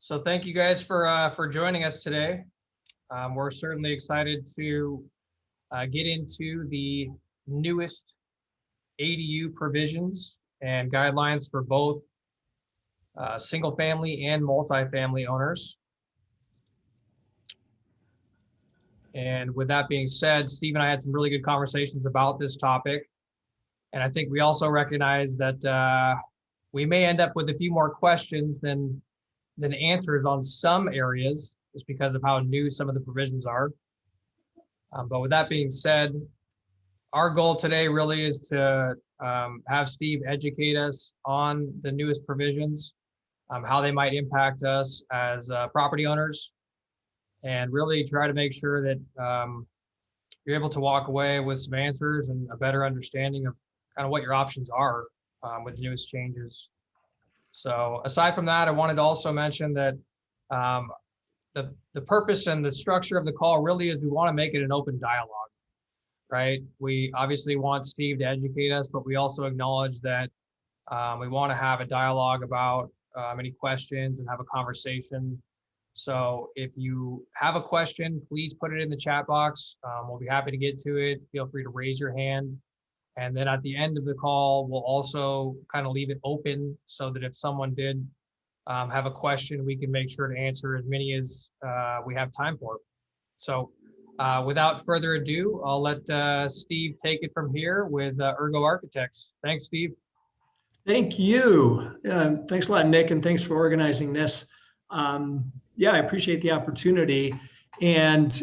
So thank you guys for joining us today. We're certainly excited to get into the newest ADU provisions and guidelines for both single family and multifamily owners. And with that being said, Steve and I had some really good conversations about this topic. And I think we also recognize that we may end up with a few more questions than answers on some areas, just because of how new some of the provisions are. But with that being said, our goal today really is to have Steve educate us on the newest provisions, how they might impact us as property owners, and really try to make sure that you're able to walk away with some answers and a better understanding of kind of what your options are with the newest changes. So aside from that, I wanted to also mention that the purpose and the structure of the call really is we want to make it an open dialogue, right? We obviously want Steve to educate us, but we also acknowledge that we want to have a dialogue about any questions and have a conversation. So if you have a question, please put it in the chat box. We'll be happy to get to it. Feel free to raise your hand. And then at the end of the call, we'll also kind of leave it open so that if someone did have a question, we can make sure to answer as many as we have time for. So without further ado, I'll let Steve take it from here with Ergo Architects. Thanks, Steve. Thank you. Thanks a lot, Nick, and thanks for organizing this. Yeah, I appreciate the opportunity. And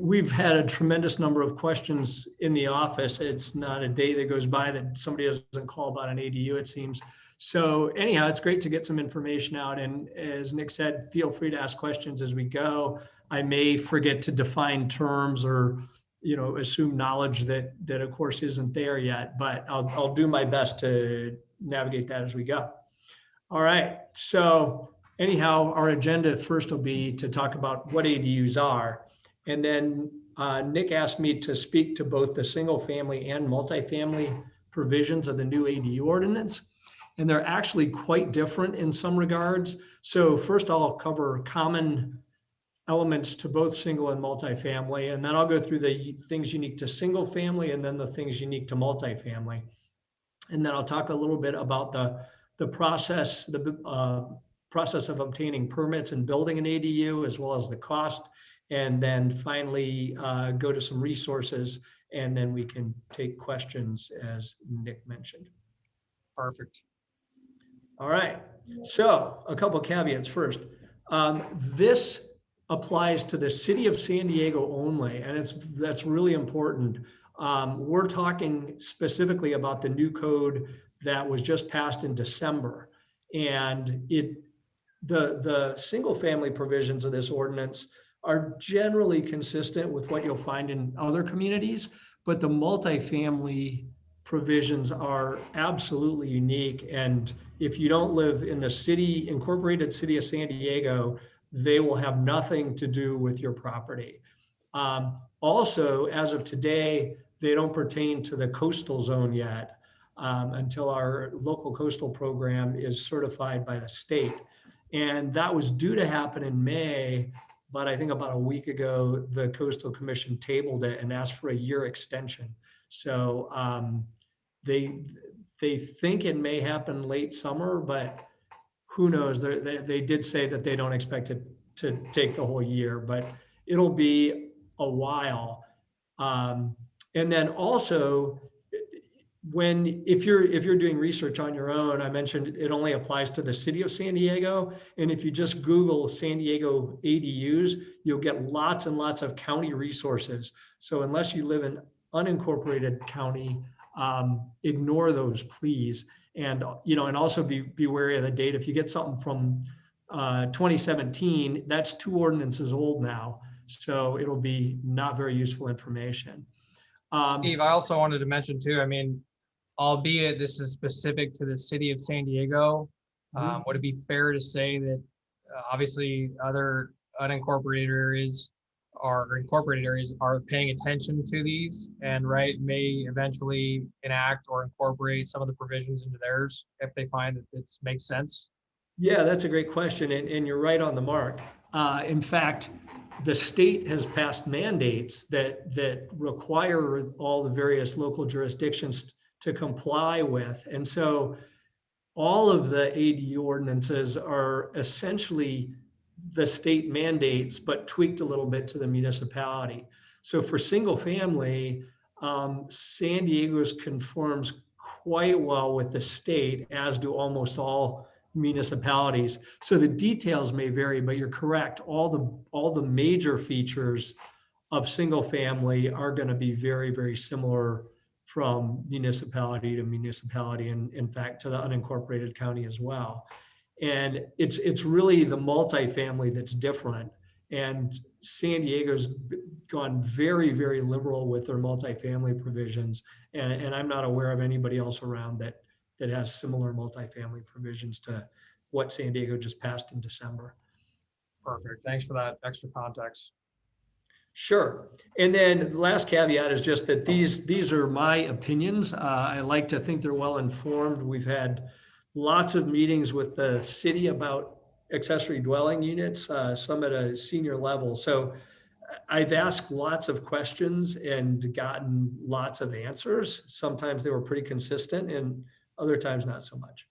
we've had a tremendous number of questions in the office. It's not a day that goes by that somebody doesn't call about an ADU, it seems. So anyhow, it's great to get some information out. And as Nick said, feel free to ask questions as we go. I may forget to define terms or, assume knowledge that of course isn't there yet, but I'll do my best to navigate that as we go. All right. So anyhow, our agenda first will be to talk about what ADUs are. And then Nick asked me to speak to both the single family and multifamily provisions of the new ADU ordinance. And they're actually quite different in some regards. So first I'll cover common elements to both single and multifamily. And then I'll go through the things unique to single family and then the things unique to multifamily. And then I'll talk a little bit about the process, process of obtaining permits and building an ADU, as well as the cost. And then finally go to some resources, and then we can take questions as Nick mentioned. Perfect. All right, so a couple of caveats first. This applies to the city of San Diego only, and that's really important. We're talking specifically about the new code that was just passed in December. And the single family provisions of this ordinance are generally consistent with what you'll find in other communities, but the multifamily provisions are absolutely unique. And if you don't live in the incorporated city of San Diego, they will have nothing to do with your property. Also, as of today, they don't pertain to the coastal zone yet until our local coastal program is certified by the state. And that was due to happen in May, but I think about a week ago, the Coastal Commission tabled it and asked for a year extension. So they think it may happen late summer, but who knows? They did say that they don't expect it to take the whole year, but it'll be a while. And then also, if you're doing research on your own, I mentioned it only applies to the city of San Diego. And if you just Google San Diego ADUs, you'll get lots and lots of county resources. So unless you live in unincorporated county, ignore those, please. And and also be wary of the date. If you get something from 2017, that's 2 ordinances old now. So it'll be not very useful information. Steve, I also wanted to mention too, albeit this is specific to the city of San Diego, would it be fair to say that obviously other unincorporated areas or incorporated areas are paying attention to these and may eventually enact or incorporate some of the provisions into theirs if they find that it makes sense? Yeah, that's a great question, and you're right on the mark. In fact, the state has passed mandates that require all the various local jurisdictions to comply with. And so all of the ADU ordinances are essentially the state mandates, but tweaked a little bit to the municipality. So for single family, San Diego's conforms quite well with the state, as do almost all municipalities. So the details may vary, but you're correct. All the major features of single family are going to be very, very similar from municipality to municipality, and in fact to the unincorporated county as well. And it's really the multifamily that's different. And San Diego's gone very, very liberal with their multifamily provisions. And I'm not aware of anybody else around that has similar multifamily provisions to what San Diego just passed in December. Perfect. Thanks for that extra context. Sure. And then the last caveat is just that these are my opinions. I like to think they're well informed. We've had lots of meetings with the city about accessory dwelling units, some at a senior level. So I've asked lots of questions and gotten lots of answers. Sometimes they were pretty consistent and other times not so much.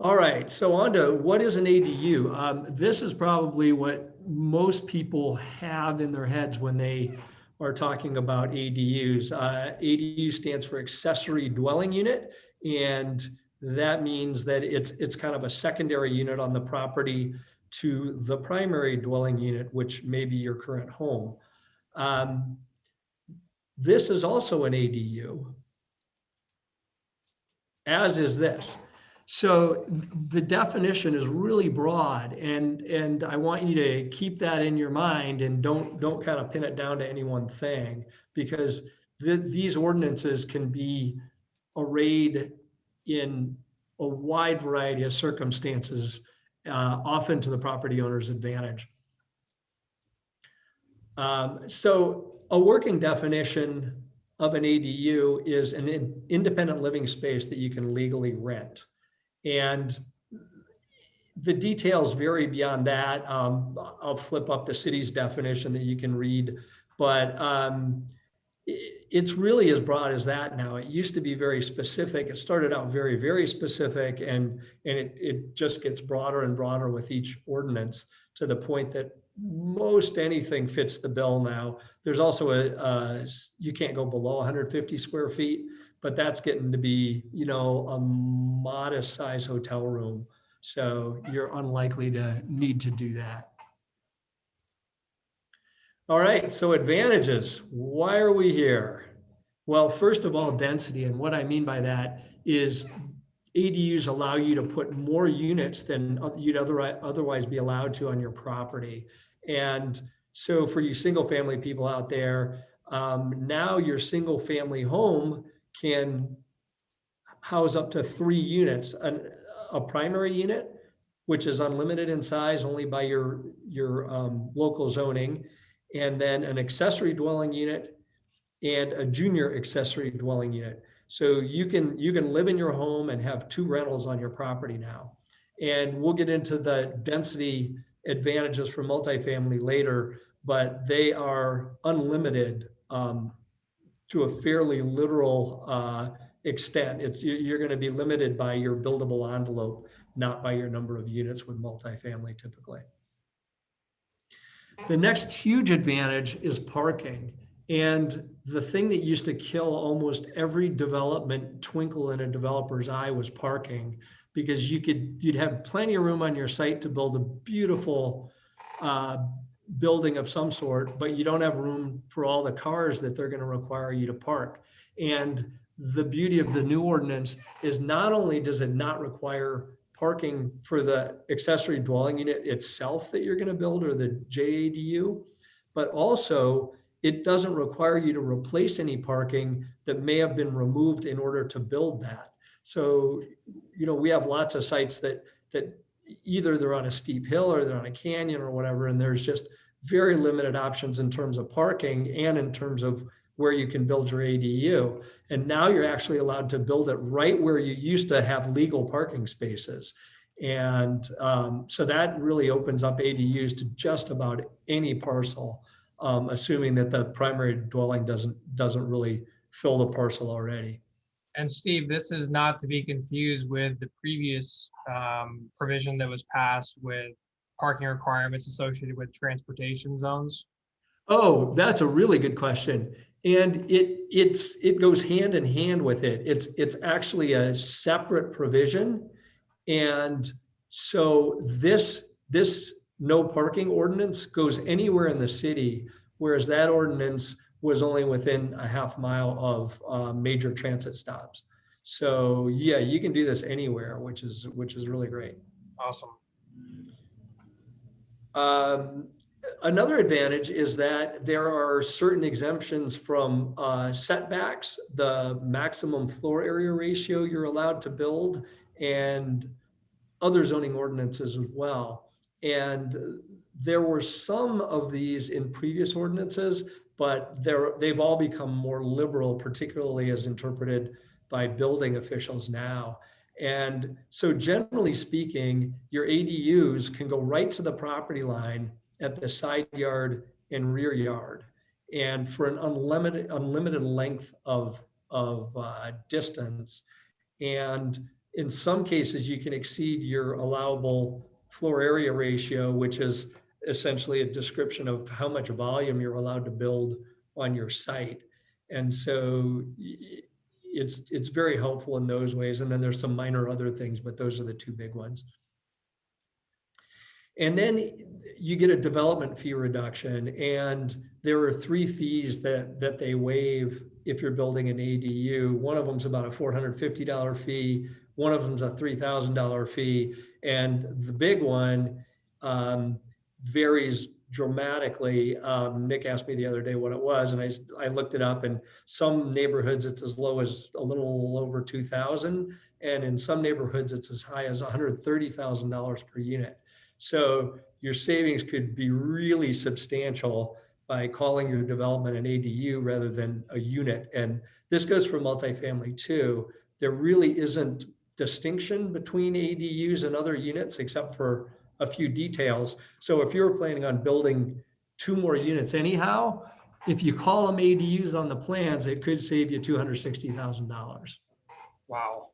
All right, so on to what is an ADU? This is probably what most people have in their heads when they are talking about ADUs. ADU stands for accessory dwelling unit, and that means that it's kind of a secondary unit on the property to the primary dwelling unit, which may be your current home. This is also an ADU, as is this. So the definition is really broad, and I want you to keep that in your mind and don't kind of pin it down to any one thing, because these ordinances can be arrayed in a wide variety of circumstances, often to the property owner's advantage. So a working definition of an ADU is an independent living space that you can legally rent. And the details vary beyond that. I'll flip up the city's definition that you can read, but it's really as broad as that now. It used to be very specific. It started out very, very specific, and it just gets broader and broader with each ordinance, to the point that most anything fits the bill now. There's also you can't go below 150 square feet, but that's getting to be, a modest size hotel room. So you're unlikely to need to do that. All right, so advantages. Why are we here? Well, first of all, density. And what I mean by that is ADUs allow you to put more units than you'd otherwise be allowed to on your property. And so for you single family people out there, now your single family home can house up to 3 units, a primary unit, which is unlimited in size only by your local zoning, and then an accessory dwelling unit and a junior accessory dwelling unit. So you can live in your home and have 2 rentals on your property now. And we'll get into the density advantages for multifamily later, but they are unlimited to a fairly literal extent. You're going to be limited by your buildable envelope, not by your number of units with multifamily typically. The next huge advantage is parking. And the thing that used to kill almost every development twinkle in a developer's eye was parking, because you'd have plenty of room on your site to build a beautiful building of some sort, but you don't have room for all the cars that they're going to require you to park. And the beauty of the new ordinance is not only does it not require parking for the accessory dwelling unit itself that you're going to build, or the JADU, but also it doesn't require you to replace any parking that may have been removed in order to build that. So, we have lots of sites that either they're on a steep hill or they're on a canyon or whatever, and there's just very limited options in terms of parking and in terms of where you can build your ADU. And now you're actually allowed to build it right where you used to have legal parking spaces. And so that really opens up ADUs to just about any parcel, assuming that the primary dwelling doesn't really fill the parcel already. And Steve, this is not to be confused with the previous provision that was passed with parking requirements associated with transportation zones. Oh, that's a really good question. And it goes hand in hand with it. It's actually a separate provision. And so this no parking ordinance goes anywhere in the city, whereas that ordinance was only within a half mile of major transit stops. So yeah, you can do this anywhere, which is really great. Awesome. Um, Another advantage is that there are certain exemptions from setbacks, the maximum floor area ratio you're allowed to build, and other zoning ordinances as well. And there were some of these in previous ordinances, but they've all become more liberal, particularly as interpreted by building officials now. And so generally speaking, your ADUs can go right to the property line at the side yard and rear yard. And for an unlimited length of distance. And in some cases, you can exceed your allowable floor area ratio, which is essentially a description of how much volume you're allowed to build on your site. And so it's very helpful in those ways. And then there's some minor other things, but those are the two big ones. And then you get a development fee reduction, and there are 3 fees that they waive if you're building an ADU. One of them is about a $450 fee. One of them is a $3,000 fee. And the big one varies dramatically. Nick asked me the other day what it was, and I looked it up. And some neighborhoods it's as low as a little over 2,000, and in some neighborhoods it's as high as $130,000 per unit. So your savings could be really substantial by calling your development an ADU rather than a unit. And this goes for multifamily too. There really isn't distinction between ADUs and other units except for a few details. So if you're planning on building 2 more units anyhow, if you call them ADUs on the plans, it could save you $260,000. Wow.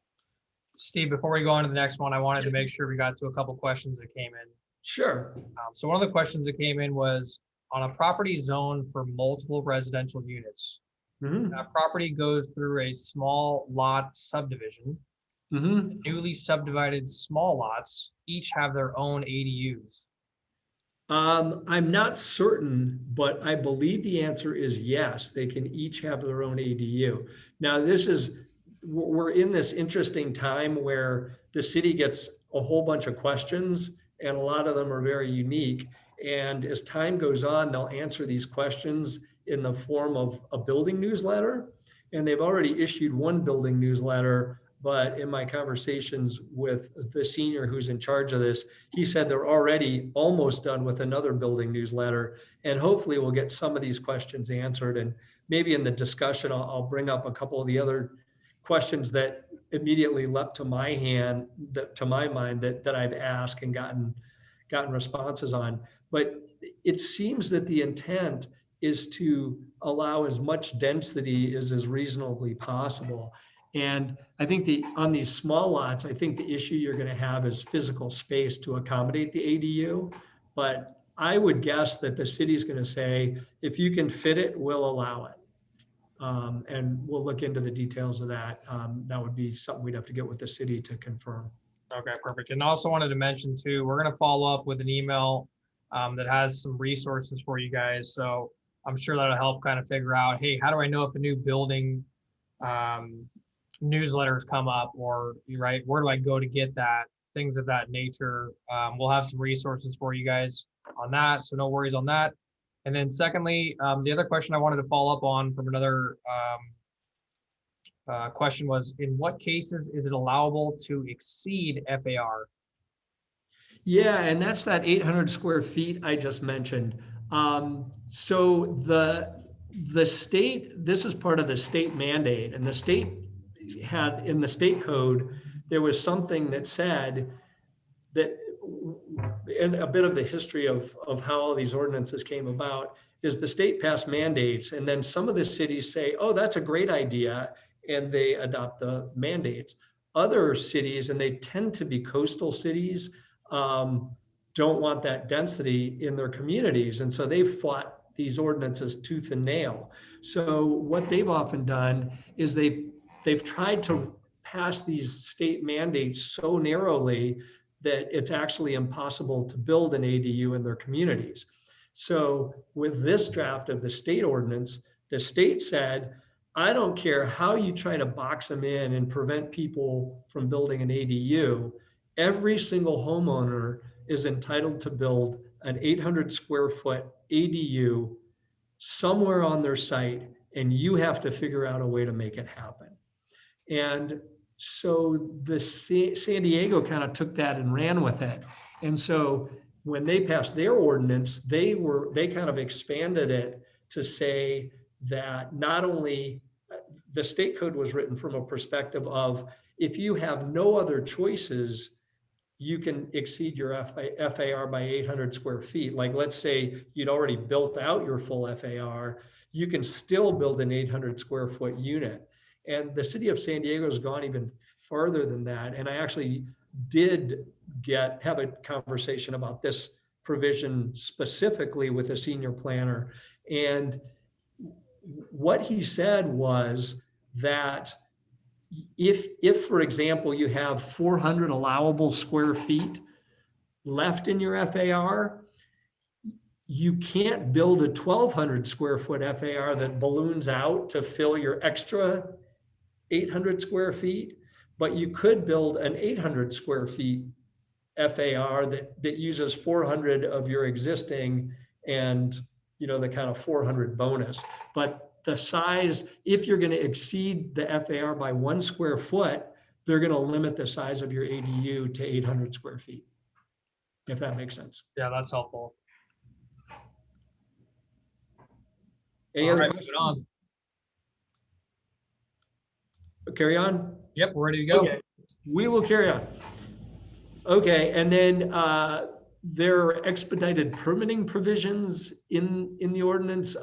Steve, before we go on to the next one, I wanted to make sure we got to a couple questions that came in. Sure. So one of the questions that came in was on a property zoned for multiple residential units. Mm-hmm. That property goes through a small lot subdivision. Mm-hmm. Newly subdivided small lots each have their own ADUs. I'm not certain, but I believe the answer is yes. They can each have their own ADU. Now, we're in this interesting time where the city gets a whole bunch of questions, and a lot of them are very unique. And as time goes on, they'll answer these questions in the form of a building newsletter. And they've already issued one building newsletter, but in my conversations with the senior who's in charge of this, he said they're already almost done with another building newsletter. And hopefully we'll get some of these questions answered. And maybe in the discussion, I'll bring up a couple of the other questions that immediately leapt to my mind that I've asked and gotten responses on. But it seems that the intent is to allow as much density as is reasonably possible. And I think on these small lots, I think the issue you're going to have is physical space to accommodate the ADU. But I would guess that the city's going to say, if you can fit it, we'll allow it. And we'll look into the details of that. That would be something we'd have to get with the city to confirm. Okay, perfect. And also wanted to mention too, we're going to follow up with an email that has some resources for you guys. So I'm sure that'll help kind of figure out, hey, how do I know if a new building newsletters come up, or right, where do I go to get that? Things of that nature. We'll have some resources for you guys on that. So no worries on that. And then secondly, the other question I wanted to follow up on from another question was, in what cases is it allowable to exceed FAR? Yeah, and that's that 800 square feet I just mentioned. So the state, this is part of the state mandate, and the state had, in the state code, there was something that said that, and a bit of the history of how all these ordinances came about is the state passed mandates, and then some of the cities say, oh, that's a great idea, and they adopt the mandates. Other cities, and they tend to be coastal cities, don't want that density in their communities, and so they've fought these ordinances tooth and nail. So what they've often done is they've tried to pass these state mandates so narrowly that it's actually impossible to build an ADU in their communities. So with this draft of the state ordinance, the state said, I don't care how you try to box them in and prevent people from building an ADU, every single homeowner is entitled to build an 800 square foot ADU somewhere on their site, and you have to figure out a way to make it happen. And so the San Diego kind of took that and ran with it. And so when they passed their ordinance, they kind of expanded it to say that not only the state code was written from a perspective of if you have no other choices, you can exceed your FAR by 800 square feet. Like, let's say you'd already built out your full FAR, you can still build an 800 square foot unit. And the city of San Diego has gone even farther than that. And I actually did have a conversation about this provision specifically with a senior planner. And what he said was that if, for example, you have 400 allowable square feet left in your FAR, you can't build a 1,200 square foot FAR that balloons out to fill your extra 800 square feet, but you could build an 800 square feet FAR that uses 400 of your existing and, the kind of 400 bonus. But the size, if you're going to exceed the FAR by 1 square foot, they're going to limit the size of your ADU to 800 square feet, if that makes sense. Yeah, that's helpful. Any All other right, questions? moving on. Carry on? Yep, we're ready to go. Okay, we will carry on. Okay, and then there are expedited permitting provisions in the ordinance.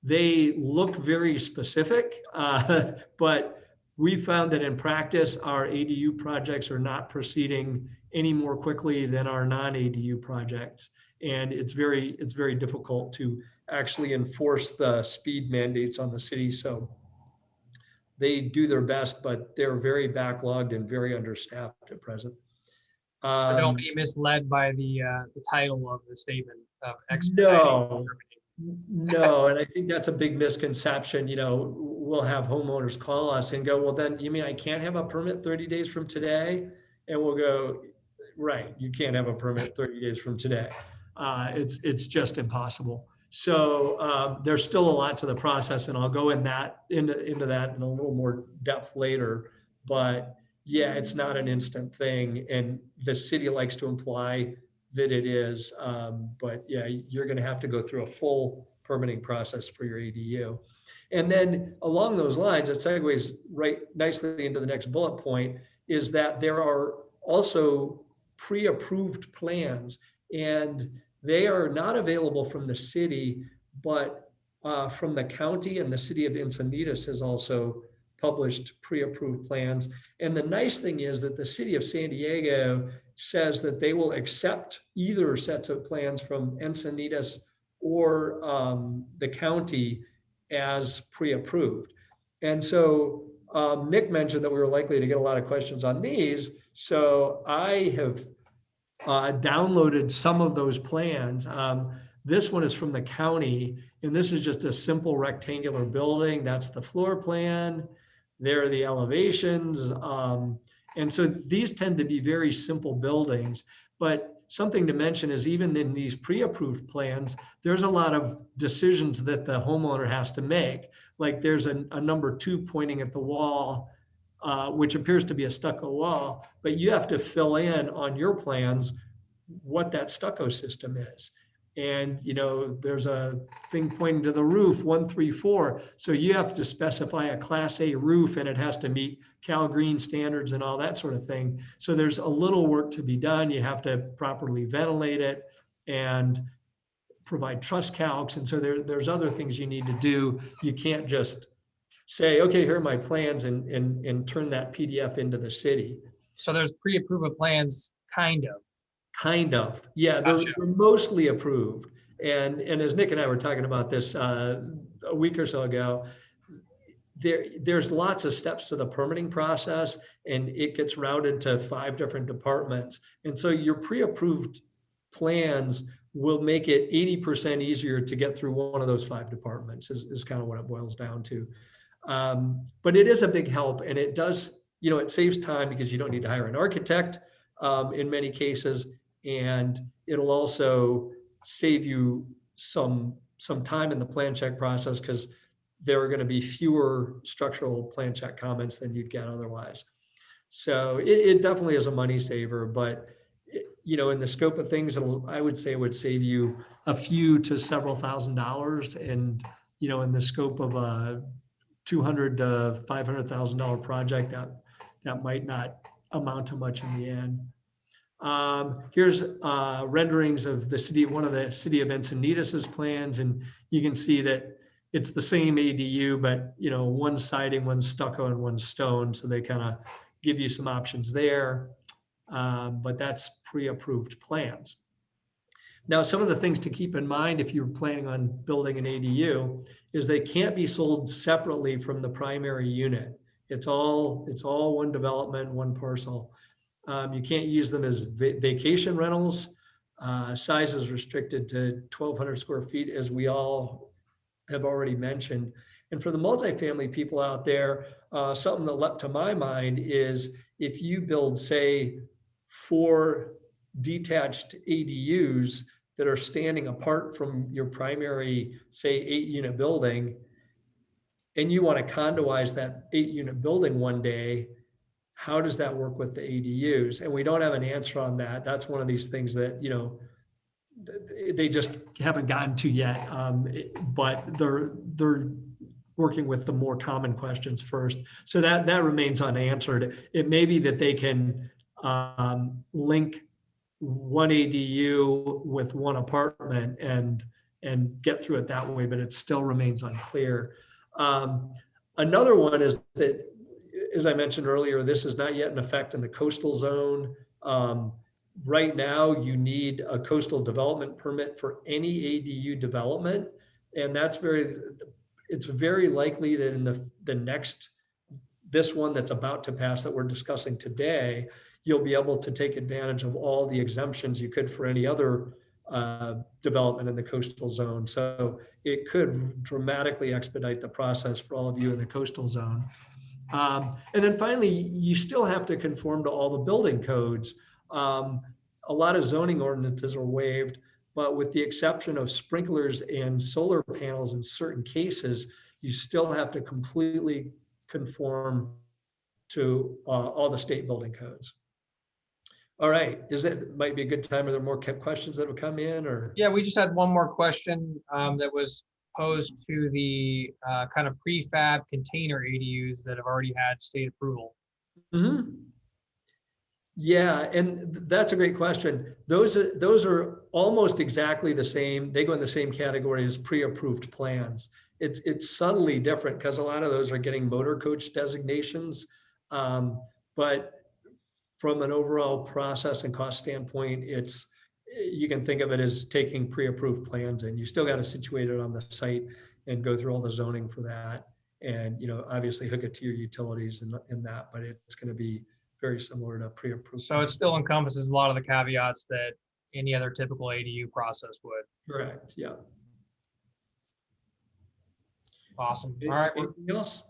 They look very specific, but we found that in practice, our ADU projects are not proceeding any more quickly than our non-ADU projects. And it's very difficult to actually enforce the speed mandates on the city. So they do their best, but they're very backlogged and very understaffed at present. So don't be misled by the title of the statement of No, and I think that's a big misconception. We'll have homeowners call us and go, well, then you mean I can't have a permit 30 days from today? And we'll go, right, you can't have a permit 30 days from today. It's just impossible. So there's still a lot to the process, and I'll go into that in a little more depth later. But yeah, it's not an instant thing, and the city likes to imply that it is. But yeah, you're going to have to go through a full permitting process for your ADU. And then along those lines, it segues right nicely into the next bullet point, is that there are also pre-approved plans, and they are not available from the city, but from the county, and the city of Encinitas has also published pre-approved plans. And the nice thing is that the city of San Diego says that they will accept either sets of plans from Encinitas or the county as pre-approved. And so Nick mentioned that we were likely to get a lot of questions on these. So I have downloaded some of those plans. This one is from the county, and this is just a simple rectangular building. That's the floor plan. There are the elevations. And so these tend to be very simple buildings, but something to mention is even in these pre-approved plans, there's a lot of decisions that the homeowner has to make. Like there's a number 2 pointing at the wall, which appears to be a stucco wall, but you have to fill in on your plans what that stucco system is. and there's a thing pointing to the roof 134. So you have to specify a Class A roof, and it has to meet Cal Green standards and all that sort of thing. So there's a little work to be done. You have to properly ventilate it and provide truss calcs, and so there's other things you need to do. You can't just say, okay, here are my plans, and turn that PDF into the city. So there's pre-approved plans, kind of. Kind of, yeah, Gotcha. they're mostly approved. And as Nick and I were talking about this a week or so ago, there's lots of steps to the permitting process, and it gets routed to 5 different departments. And so your pre-approved plans will make it 80% easier to get through one of those 5 departments is kind of what it boils down to. But it is a big help, and it does, it saves time because you don't need to hire an architect in many cases, and it'll also save you some time in the plan check process, because there are going to be fewer structural plan check comments than you'd get otherwise. So it definitely is a money saver, but in the scope of things, I would say it would save you a few to several $1,000s, and in the scope of a $200,000 to $500,000 project, that might not amount to much in the end. Here's renderings of one of the city of Encinitas's plans, and you can see that it's the same ADU, but one's siding, one's stucco, and one's stone. So they kind of give you some options there, but that's pre-approved plans. Now, some of the things to keep in mind if you're planning on building an ADU is they can't be sold separately from the primary unit. It's all one development, one parcel. You can't use them as vacation rentals. Size is restricted to 1,200 square feet, as we all have already mentioned. And for the multifamily people out there, something that leapt to my mind is if you build, say, 4 detached ADUs that are standing apart from your primary, say, 8-unit building, and you want to condoize that 8-unit building one day, how does that work with the ADUs? And we don't have an answer on that. That's one of these things that, they just haven't gotten to yet. But they're working with the more common questions first. So that remains unanswered. It may be that they can link one ADU with one apartment and get through it that way, but it still remains unclear. Another one is that, as I mentioned earlier, this is not yet in effect in the coastal zone. Right now, you need a coastal development permit for any ADU development, and it's very likely that in this one that's about to pass that we're discussing today, you'll be able to take advantage of all the exemptions you could for any other development in the coastal zone. So it could dramatically expedite the process for all of you in the coastal zone. And then finally, you still have to conform to all the building codes. A lot of zoning ordinances are waived, but with the exception of sprinklers and solar panels in certain cases, you still have to completely conform to all the state building codes. All right, might be a good time. Are there more questions that have come in, or? Yeah, we just had one more question that was posed to the kind of prefab container ADUs that have already had state approval. Mm-hmm. Yeah, and that's a great question. Those are almost exactly the same. They go in the same category as pre-approved plans. It's subtly different because a lot of those are getting motor coach designations, but from an overall process and cost standpoint, you can think of it as taking pre-approved plans, and you still got to situate it on the site and go through all the zoning for that, and obviously hook it to your utilities and that, but it's going to be very similar to pre-approved. So it still encompasses a lot of the caveats that any other typical ADU process would. Correct. Yeah. Awesome. All right. Anything else?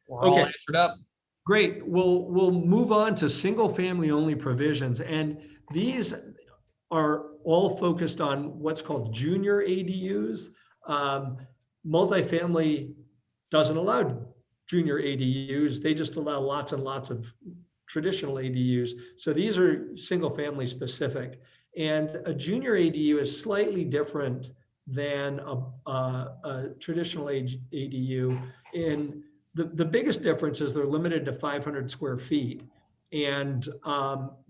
We're all answered up. Great. We'll move on to single family only provisions. And these are all focused on what's called junior ADUs. Multifamily doesn't allow junior ADUs. They just allow lots and lots of traditional ADUs. So these are single family specific. And a junior ADU is slightly different than a traditional ADU. And the biggest difference is they're limited to 500 square feet. And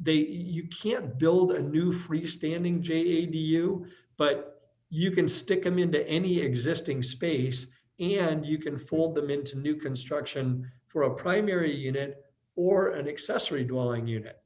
you can't build a new freestanding JADU, but you can stick them into any existing space, and you can fold them into new construction for a primary unit or an accessory dwelling unit.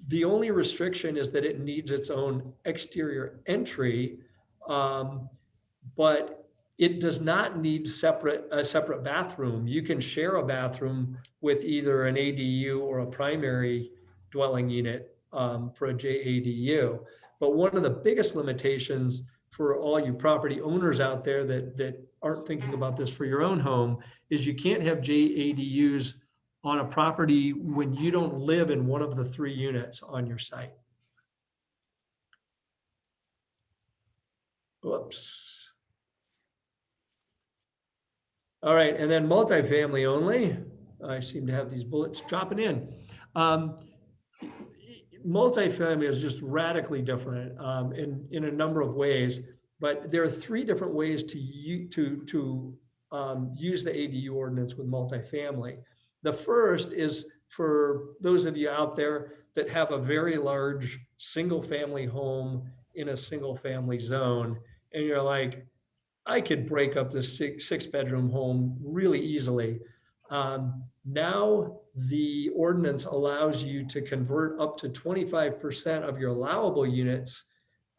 The only restriction is that it needs its own exterior entry, but it does not need a separate bathroom. You can share a bathroom with either an ADU or a primary dwelling unit for a JADU. But one of the biggest limitations for all you property owners out there that aren't thinking about this for your own home is you can't have JADUs on a property when you don't live in one of the 3 units on your site. Whoops. All right, and then multifamily only. I seem to have these bullets dropping in. Multifamily is just radically different in a number of ways, but there are 3 different ways to use the ADU ordinance with multifamily. The first is for those of you out there that have a very large single family home in a single family zone, and you're like, I could break up this 6-bedroom home really easily. Now the ordinance allows you to convert up to 25% of your allowable units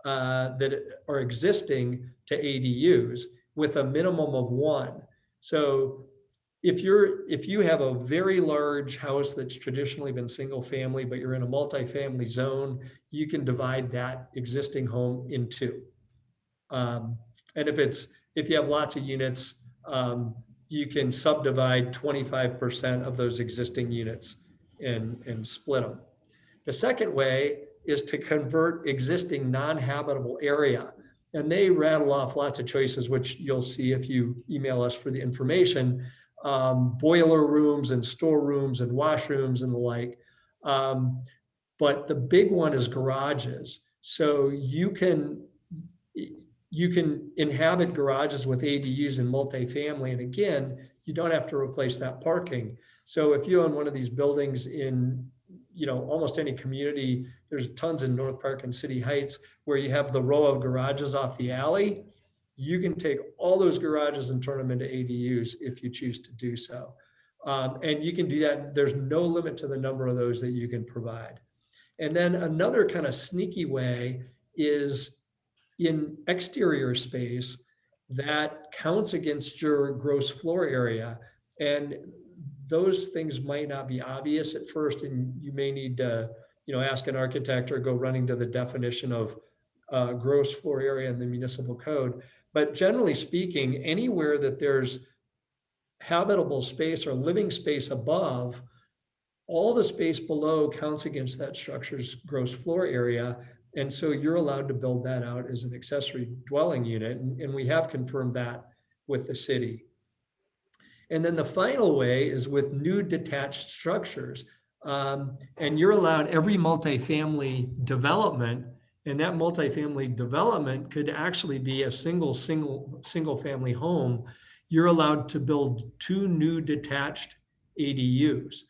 that are existing to ADUs with a minimum of 1. So if you have a very large house that's traditionally been single family, but you're in a multifamily zone, you can divide that existing home in 2. And if you have lots of units, you can subdivide 25% of those existing units and split them. The second way is to convert existing non-habitable area. And they rattle off lots of choices, which you'll see if you email us for the information, boiler rooms and storerooms and washrooms and the like. But the big one is garages. So you can inhabit garages with ADUs in multifamily. And again, you don't have to replace that parking. So if you own one of these buildings in, almost any community, there's tons in North Park and City Heights where you have the row of garages off the alley. You can take all those garages and turn them into ADUs if you choose to do so. And you can do that. There's no limit to the number of those that you can provide. And then another kind of sneaky way is in exterior space that counts against your gross floor area. And those things might not be obvious at first, and you may need to, ask an architect or go running to the definition of gross floor area in the municipal code. But generally speaking, anywhere that there's habitable space or living space above, all the space below counts against that structure's gross floor area. And so you're allowed to build that out as an accessory dwelling unit. And we have confirmed that with the city. And then the final way is with new detached structures. And you're allowed every multifamily development, and that multifamily development could actually be a single family home. You're allowed to build 2 new detached ADUs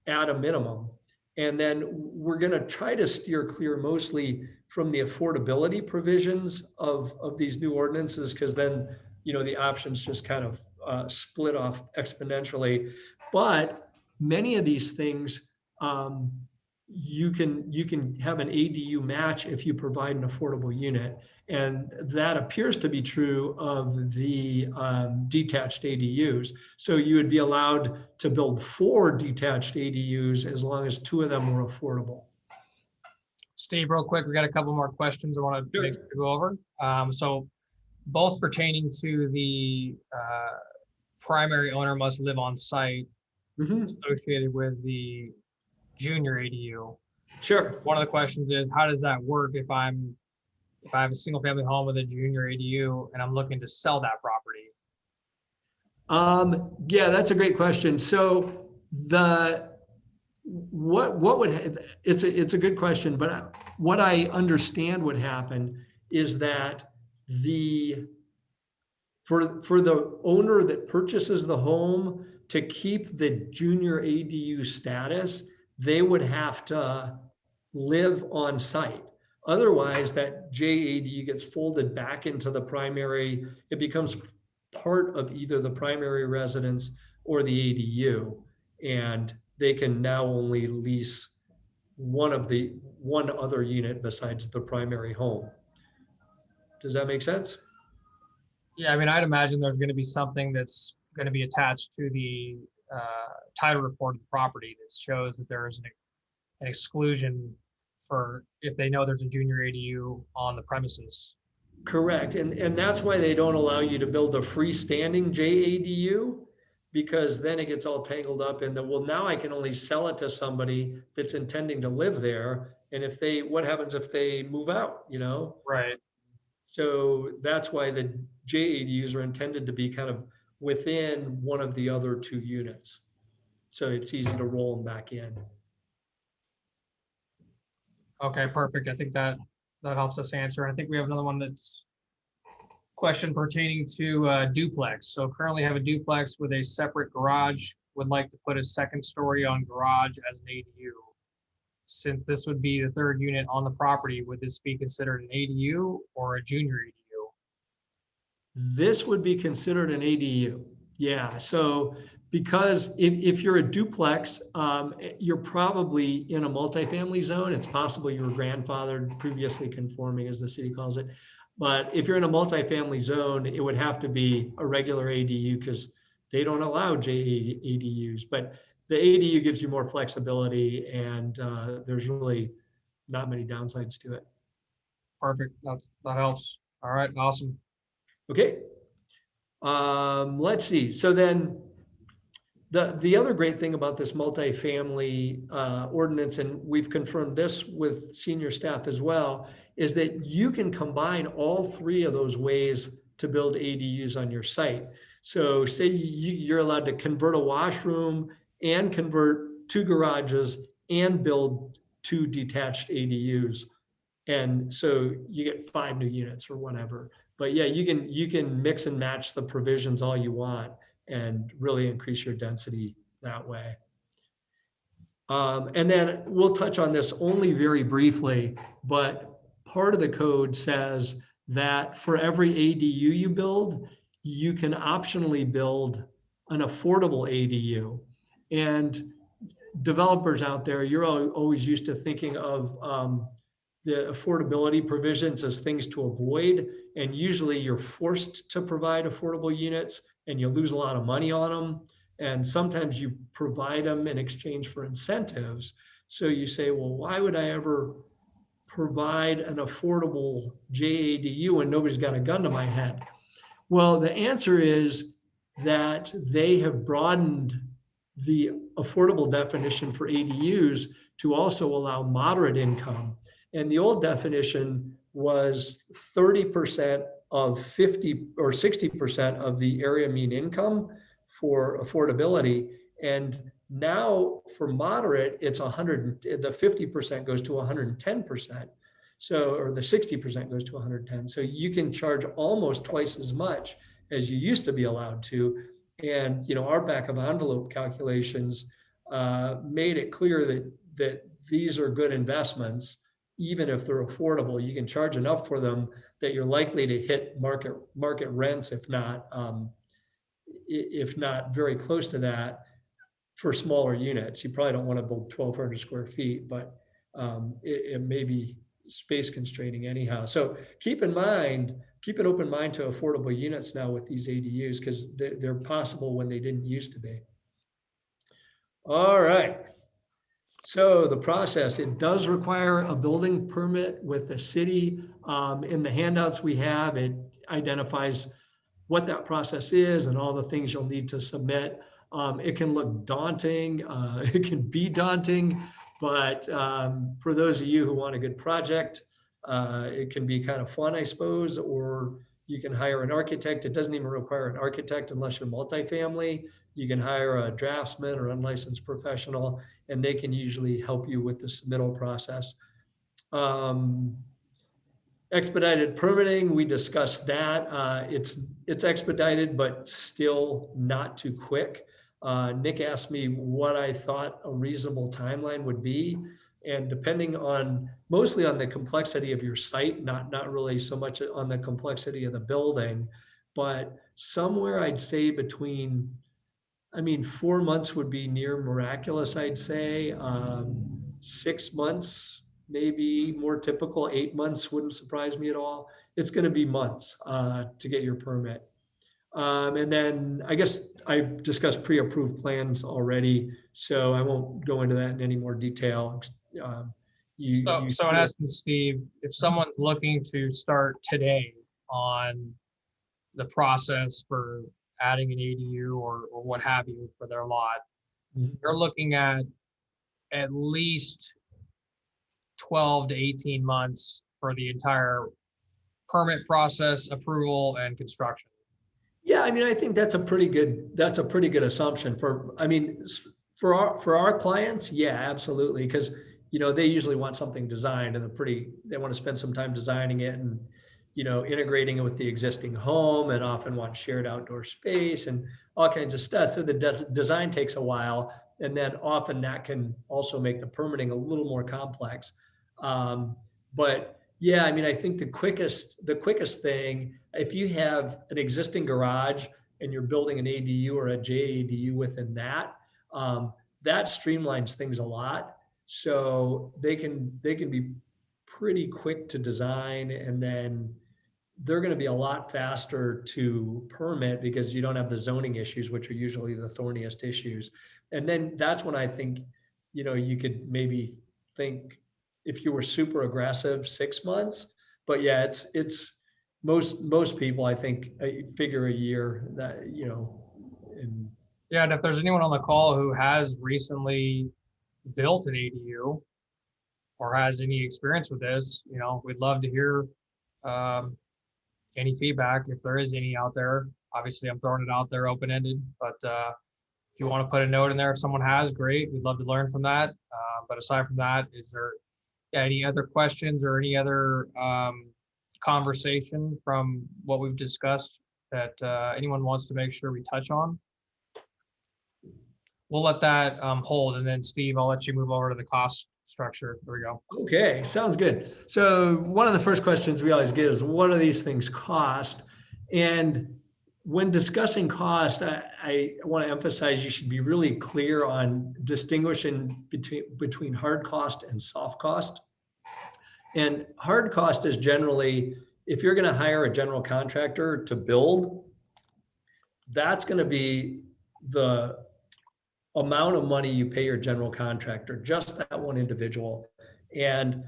at a minimum. And then we're going to try to steer clear mostly from the affordability provisions of these new ordinances, because then, the options just kind of split off exponentially. But many of these things, you can have an ADU match if you provide an affordable unit. And that appears to be true of the detached ADUs. So you would be allowed to build 4 detached ADUs as long as 2 of them were affordable. Steve, real quick, we got a couple more questions I want to make sure to go over. So both pertaining to the primary owner must live on site associated with the junior ADU. Sure. One of the questions is, how does that work if I have a single family home with a junior ADU and I'm looking to sell that property? Yeah, that's a great question. So what would, it's a good question, but what I understand would happen is that the, for the owner that purchases the home to keep the junior ADU status, they would have to live on site. Otherwise, that JADU gets folded back into the primary. It becomes part of either the primary residence or the ADU, and they can now only lease one other unit besides the primary home. Does that make sense? Yeah, I mean, I'd imagine there's going to be something that's going to be attached to the title report of the property that shows that there is an exclusion for if they know there's a junior ADU on the premises. Correct. And that's why they don't allow you to build a freestanding JADU, because then it gets all tangled up in the, well, now I can only sell it to somebody that's intending to live there. And if they, what happens if they move out, you know? Right. So that's why the JADUs are intended to be kind of within one of the other two units. So it's easy to roll them back in. Okay, perfect. I think that helps us answer. I think we have another one that's question pertaining to duplex. So currently have a duplex with a separate garage, would like to put a second story on garage as an ADU. Since this would be the third unit on the property, would this be considered an ADU or a junior ADU? This would be considered an ADU. Yeah. So because if you're a duplex, you're probably in a multifamily zone. It's possible you were grandfathered, previously conforming, as the city calls it. But if you're in a multifamily zone, it would have to be a regular ADU because they don't allow JADUs. But the ADU gives you more flexibility, and there's really not many downsides to it. Perfect. That helps. All right, awesome. Okay. Let's see. So then the other great thing about this multifamily ordinance, and we've confirmed this with senior staff as well, is that you can combine all three of those ways to build ADUs on your site. So say you're allowed to convert a washroom and convert two garages and build two detached ADUs. And so you get 5 new units or whatever. But yeah, you can mix and match the provisions all you want and really increase your density that way. And then we'll touch on this only very briefly, but part of the code says that for every ADU you build, you can optionally build an affordable ADU. And developers out there, you're always used to thinking of the affordability provisions as things to avoid. And usually you're forced to provide affordable units and you lose a lot of money on them. And sometimes you provide them in exchange for incentives. So you say, well, why would I ever provide an affordable JADU when nobody's got a gun to my head? Well, the answer is that they have broadened the affordable definition for ADUs to also allow moderate income. And the old definition was 30% of 50 or 60% of the area mean income for affordability. And now for moderate, it's 100, the 50% goes to 110%. So, or the 60% goes to 110. So you can charge almost twice as much as you used to be allowed to. And, you know, our back of envelope calculations made it clear that these are good investments. Even if they're affordable, you can charge enough for them that you're likely to hit market rents, if not very close to that for smaller units. You probably don't want to build 1,200 square feet, but it may be space constraining anyhow. So keep an open mind to affordable units now with these ADUs because they're possible when they didn't used to be. All right. So the process, it does require a building permit with the city. In the handouts we have, it identifies what that process is and all the things you'll need to submit. It can look daunting. It can be daunting, but for those of you who want a good project, it can be kind of fun, I suppose, or you can hire an architect. It doesn't even require an architect unless you're multifamily. you can hire a draftsman or unlicensed professional, and they can usually help you with the submittal process. Um, Expedited permitting, we discussed that. It's expedited, but still not too quick. Nick asked me what I thought a reasonable timeline would be. And depending on, mostly on the complexity of your site, not really so much on the complexity of the building, but somewhere I'd say between, I mean, 4 months would be near miraculous, I'd say. 6 months, maybe more typical. 8 months wouldn't surprise me at all. It's going to be months to get your permit. And then I guess I've discussed pre-approved plans already, so I won't go into that in any more detail. So in essence, Steve, if someone's looking to start today on the process for adding an ADU or what have you for their lot, you're looking at least 12 to 18 months for the entire permit process, approval, and construction. Yeah, I mean, I think that's a pretty good assumption for, I mean, for our clients, yeah, absolutely. Because, they usually want something designed and they want to spend some time designing it and, integrating it with the existing home, and often want shared outdoor space and all kinds of stuff. So the design takes a while. And then often that can also make the permitting a little more complex. But yeah, I mean, I think the quickest thing, if you have an existing garage and you're building an ADU or a JADU within that, that streamlines things a lot. So they can be pretty quick to design, and then they're going to be a lot faster to permit because you don't have the zoning issues, which are usually the thorniest issues. And then that's when I think, you could maybe think, if you were super aggressive, 6 months. But yeah, it's most people, I think, figure a year that, and Yeah, and if there's anyone on the call who has recently built an ADU or has any experience with this, we'd love to hear um, any feedback if there is any out there. Obviously, I'm throwing it out there open-ended, but if you want to put a note in there, if someone has, great. We'd love to learn from that. But aside from that, is there any other questions or any other conversation from what we've discussed that anyone wants to make sure we touch on? We'll let that hold, and then Steve, I'll let you move over to the cost structure. There we go. Okay, sounds good. So one of the first questions we always get is, what do these things cost? And when discussing cost, I want to emphasize you should be really clear on distinguishing between hard cost and soft cost. And hard cost is generally, if you're going to hire a general contractor to build, that's going to be the amount of money you pay your general contractor, just that one individual. And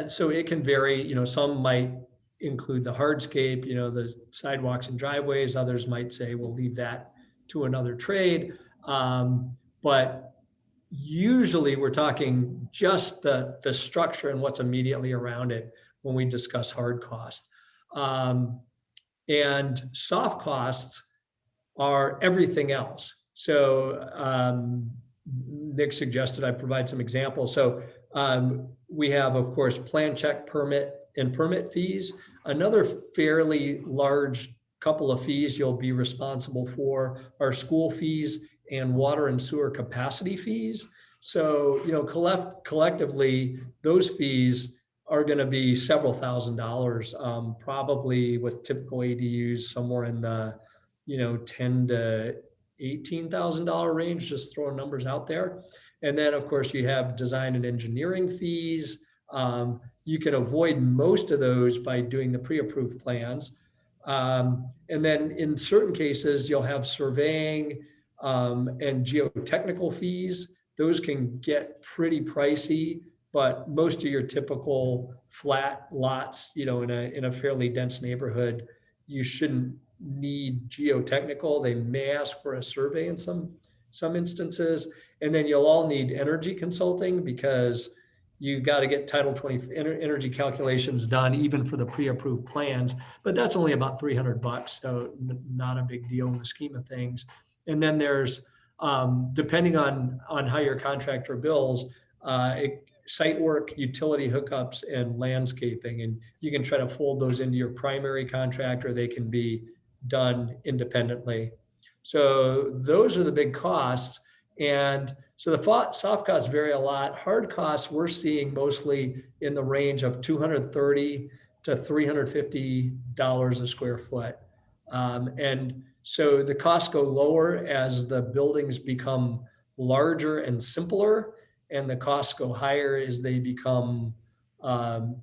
so it can vary, some might include the hardscape, the sidewalks and driveways. Others might say, we'll leave that to another trade. But usually we're talking just the structure and what's immediately around it when we discuss hard cost. And soft costs are everything else. So Nick suggested I provide some examples. So we have, of course, plan check, permit, and permit fees. Another fairly large couple of fees you'll be responsible for are school fees and water and sewer capacity fees. So, collectively, those fees are going to be several $1,000s, probably with typical ADUs somewhere in the, $10,000 to $18,000 range, just throwing numbers out there. And then, of course, you have design and engineering fees. You can avoid most of those by doing the pre-approved plans. And then in certain cases, you'll have surveying and geotechnical fees. Those can get pretty pricey, but most of your typical flat lots, in a fairly dense neighborhood, you shouldn't need geotechnical. They may ask for a survey in some instances. And then you'll all need energy consulting, because you got to get Title 20 energy calculations done, even for the pre-approved plans. But that's only about $300, so not a big deal in the scheme of things. And then there's, depending on how your contractor bills, site work, utility hookups, and landscaping. And you can try to fold those into your primary contract, or they can be done independently. So those are the big costs. And so the soft costs vary a lot. Hard costs we're seeing mostly in the range of $230 to $350 a square foot. And so the costs go lower as the buildings become larger and simpler, and the costs go higher as they become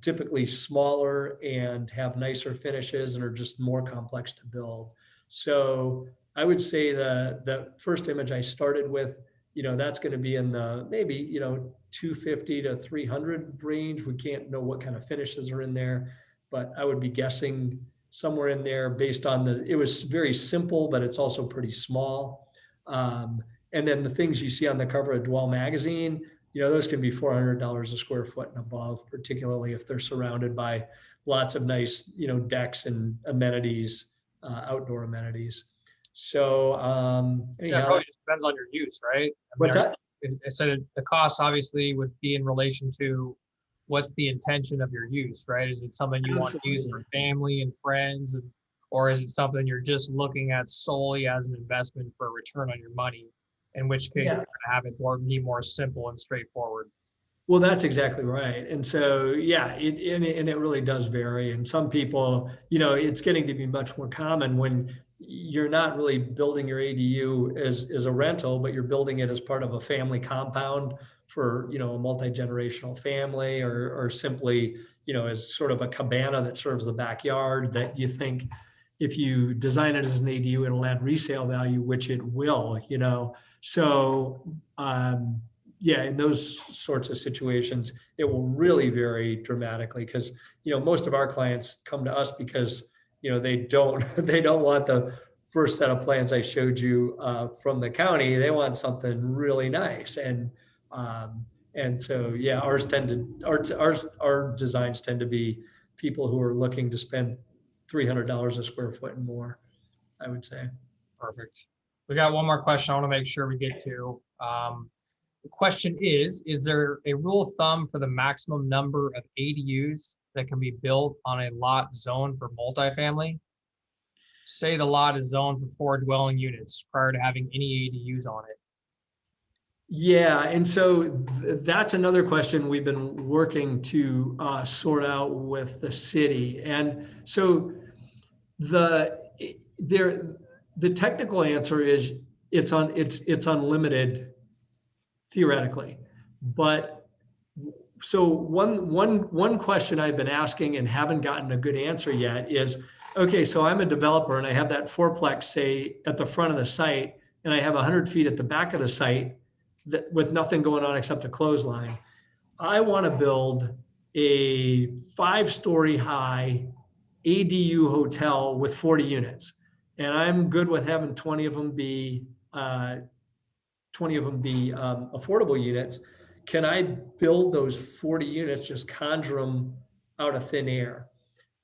typically smaller and have nicer finishes and are just more complex to build. So I would say the first image I started with, that's going to be in the maybe 250 to 300 range. We can't know what kind of finishes are in there, but I would be guessing somewhere in there based on it was very simple, but it's also pretty small. And then the things you see on the cover of Dwell magazine, those can be $400 a square foot and above, particularly if they're surrounded by lots of nice, decks and amenities, outdoor amenities. So Yeah, it anyhow, probably just depends on your use, right? what's that? I said the cost obviously would be in relation to what's the intention of your use, right? Is it something you want to use for family and friends, or is it something you're just looking at solely as an investment for a return on your money? In which case, you're going to have it be more simple and straightforward. Well, that's exactly right. And so, yeah, it really does vary. And some people, it's getting to be much more common when you're not really building your ADU as a rental, but you're building it as part of a family compound for, a multi-generational family, or simply, as sort of a cabana that serves the backyard, that you think if you design it as an ADU, it'll add resale value, which it will, So, yeah, in those sorts of situations, it will really vary dramatically because, most of our clients come to us because, they don't they don't want the first set of plans I showed you from the county. They want something really nice, and so yeah, our designs tend to be people who are looking to spend $300 a square foot and more, I would say. Perfect. We got one more question I want to make sure we get to. The question is there a rule of thumb for the maximum number of ADUs that can be built on a lot zoned for multifamily? Say the lot is zoned for 4 dwelling units prior to having any ADUs on it. Yeah, and so that's another question we've been working to sort out with the city. And so the technical answer is it's unlimited theoretically, but so one question I've been asking and haven't gotten a good answer yet is, okay, so I'm a developer and I have that fourplex, say, at the front of the site, and I have 100 feet at the back of the site with nothing going on except a clothesline. I want to build a 5-story high ADU hotel with 40 units, and I'm good with having 20 of them be affordable units. Can I build those 40 units, just conjure them out of thin air?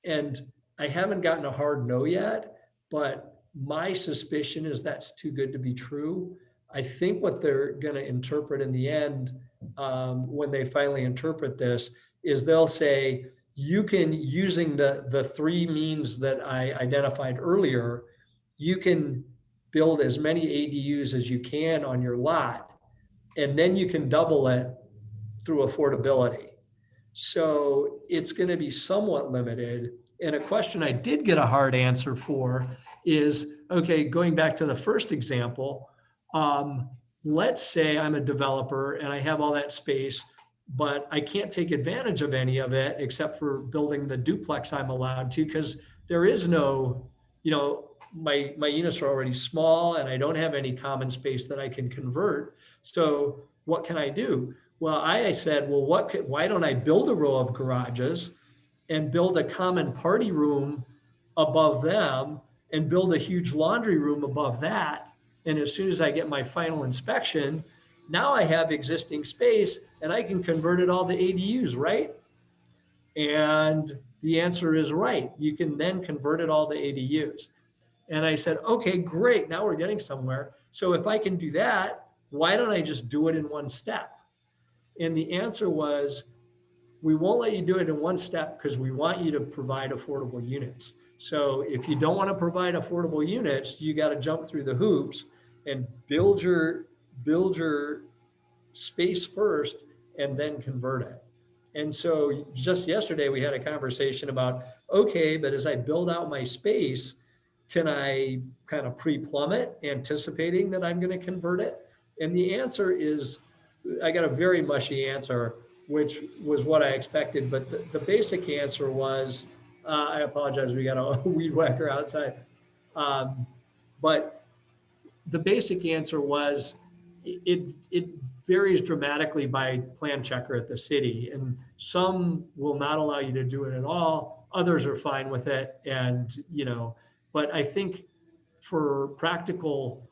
And I haven't gotten a hard no yet, but my suspicion is that's too good to be true. I think what they're going to interpret in the end, when they finally interpret this, is they'll say, you can, using the 3 means that I identified earlier, you can build as many ADUs as you can on your lot, and then you can double it through affordability. So it's going to be somewhat limited. And a question I did get a hard answer for is, okay, going back to the first example, let's say I'm a developer and I have all that space, but I can't take advantage of any of it except for building the duplex I'm allowed to, because there is no, my units are already small and I don't have any common space that I can convert. So what can I do? Well, I said, well, why don't I build a row of garages and build a common party room above them and build a huge laundry room above that? And as soon as I get my final inspection, now I have existing space and I can convert it all to ADUs, right? And the answer is right. You can then convert it all to ADUs. And I said, okay, great. Now we're getting somewhere. So if I can do that, why don't I just do it in one step? And the answer was, we won't let you do it in one step because we want you to provide affordable units. So if you don't want to provide affordable units, you got to jump through the hoops and build your space first and then convert it. And so just yesterday we had a conversation about, okay, but as I build out my space, can I kind of pre-plumb it, anticipating that I'm going to convert it? And the answer is, I got a very mushy answer, which was what I expected. But the basic answer was, I apologize, we got a weed whacker outside. But the basic answer was, it varies dramatically by plan checker at the city. And some will not allow you to do it at all. Others are fine with it. And, but I think for practical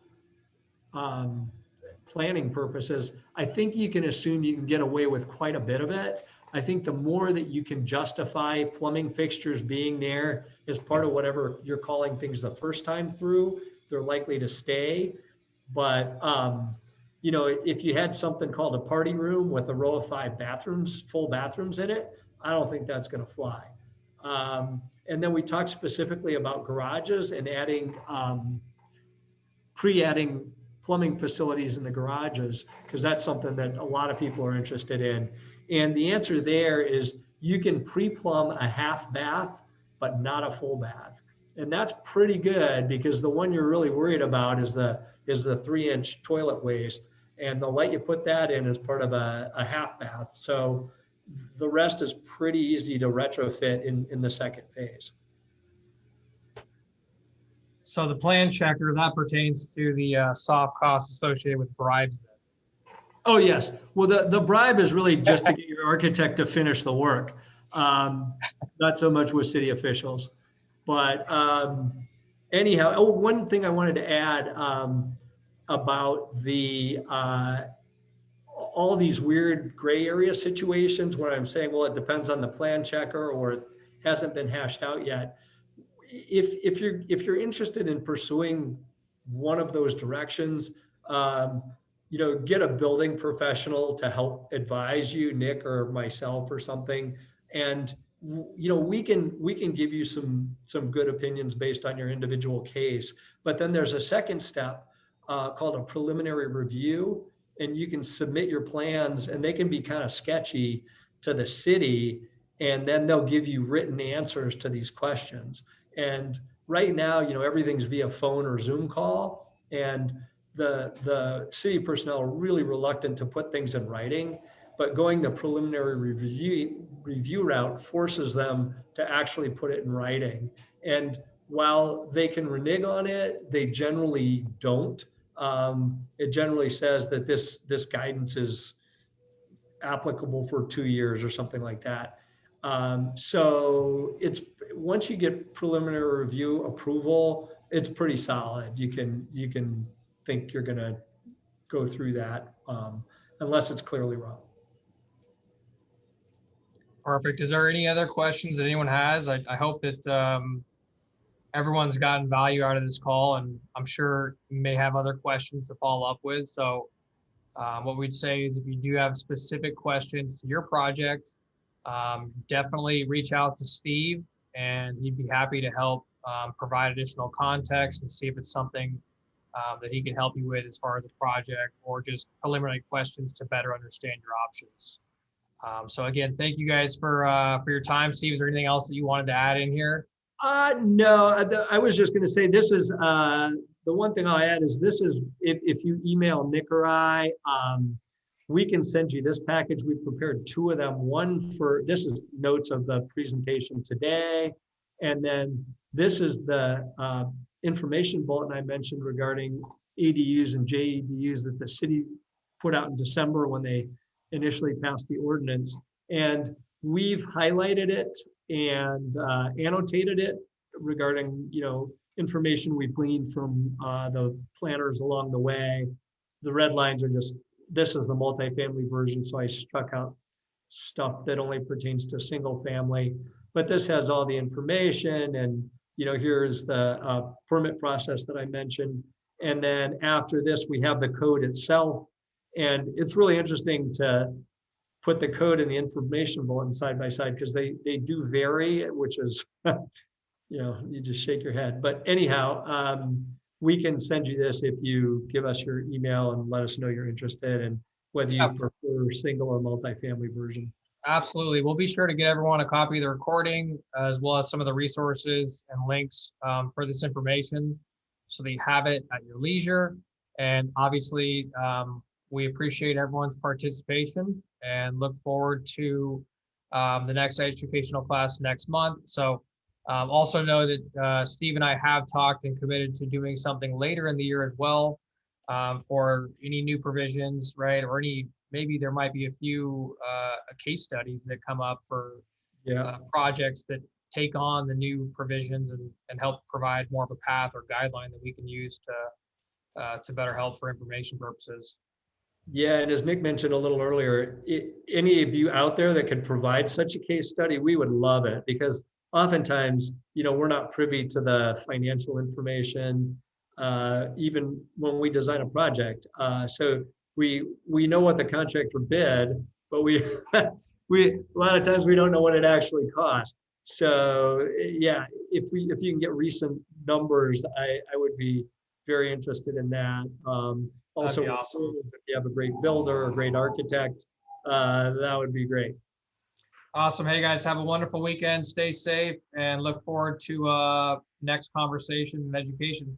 planning purposes, I think you can assume you can get away with quite a bit of it. I think the more that you can justify plumbing fixtures being there as part of whatever you're calling things the first time through, they're likely to stay. But, if you had something called a party room with a row of 5 bathrooms, full bathrooms in it, I don't think that's going to fly. And then we talked specifically about garages and adding plumbing facilities in the garages, because that's something that a lot of people are interested in. And the answer there is, you can pre-plumb a half bath, but not a full bath. And that's pretty good, because the one you're really worried about is the 3-inch toilet waste. And they'll let you put that in as part of a half bath. So the rest is pretty easy to retrofit in the second phase. So the plan checker, that pertains to the soft costs associated with bribes then. Oh, yes. Well, the bribe is really just to get your architect to finish the work. Not so much with city officials. But anyhow, one thing I wanted to add about all these weird gray area situations where I'm saying, well, it depends on the plan checker, or it hasn't been hashed out yet. If you're interested in pursuing one of those directions, get a building professional to help advise you, Nick or myself or something. And, we can give you some good opinions based on your individual case. But then there's a second step called a preliminary review, and you can submit your plans, and they can be kind of sketchy to the city. And then they'll give you written answers to these questions. And right now, everything's via phone or Zoom call, and the city personnel are really reluctant to put things in writing, but going the preliminary review route forces them to actually put it in writing. And while they can renege on it, they generally don't. It generally says that this guidance is applicable for 2 years or something like that. So it's, once you get preliminary review approval, it's pretty solid. You can think you're going to go through that, unless it's clearly wrong. Perfect. Is there any other questions that anyone has? I hope that everyone's gotten value out of this call, and I'm sure you may have other questions to follow up with. So what we'd say is, if you do have specific questions to your project, definitely reach out to Steve, and he'd be happy to help provide additional context and see if it's something that he can help you with as far as the project, or just preliminary questions to better understand your options. So again, thank you guys for your time. Steve, is there anything else that you wanted to add in here? No, I was just going to say, this is the one thing I'll add is, this is, if you email Nick or I, we can send you this package. We prepared 2 of them. One this is notes of the presentation today. And then this is the information bulletin I mentioned regarding ADUs and JEDUs that the city put out in December when they initially passed the ordinance. And we've highlighted it and annotated it regarding, information we've gleaned from the planners along the way. The red lines are just, this is the multifamily version, so I struck out stuff that only pertains to single family. But this has all the information, and here's the permit process that I mentioned. And then after this, we have the code itself. And it's really interesting to put the code and the information bulletin side by side because they do vary, which is, you just shake your head. But anyhow, we can send you this if you give us your email and let us know you're interested and whether you Yeah. prefer single or multifamily version. Absolutely. We'll be sure to get everyone a copy of the recording as well as some of the resources and links for this information so that you have it at your leisure. And obviously, we appreciate everyone's participation and look forward to the next educational class next month. So also know that Steve and I have talked and committed to doing something later in the year as well for any new provisions, right? Or maybe there might be a few case studies that come up for projects that take on the new provisions and help provide more of a path or guideline that we can use to better help for information purposes. Yeah, and as Nick mentioned a little earlier, any of you out there that could provide such a case study, we would love it because oftentimes, we're not privy to the financial information, even when we design a project. So we know what the contractor bid, but we a lot of times we don't know what it actually cost. So yeah, if you can get recent numbers, I would be very interested in that. Also, That'd be awesome. if you have a great builder or great architect, that would be great. Awesome. Hey guys, have a wonderful weekend. Stay safe and look forward to next conversation in education.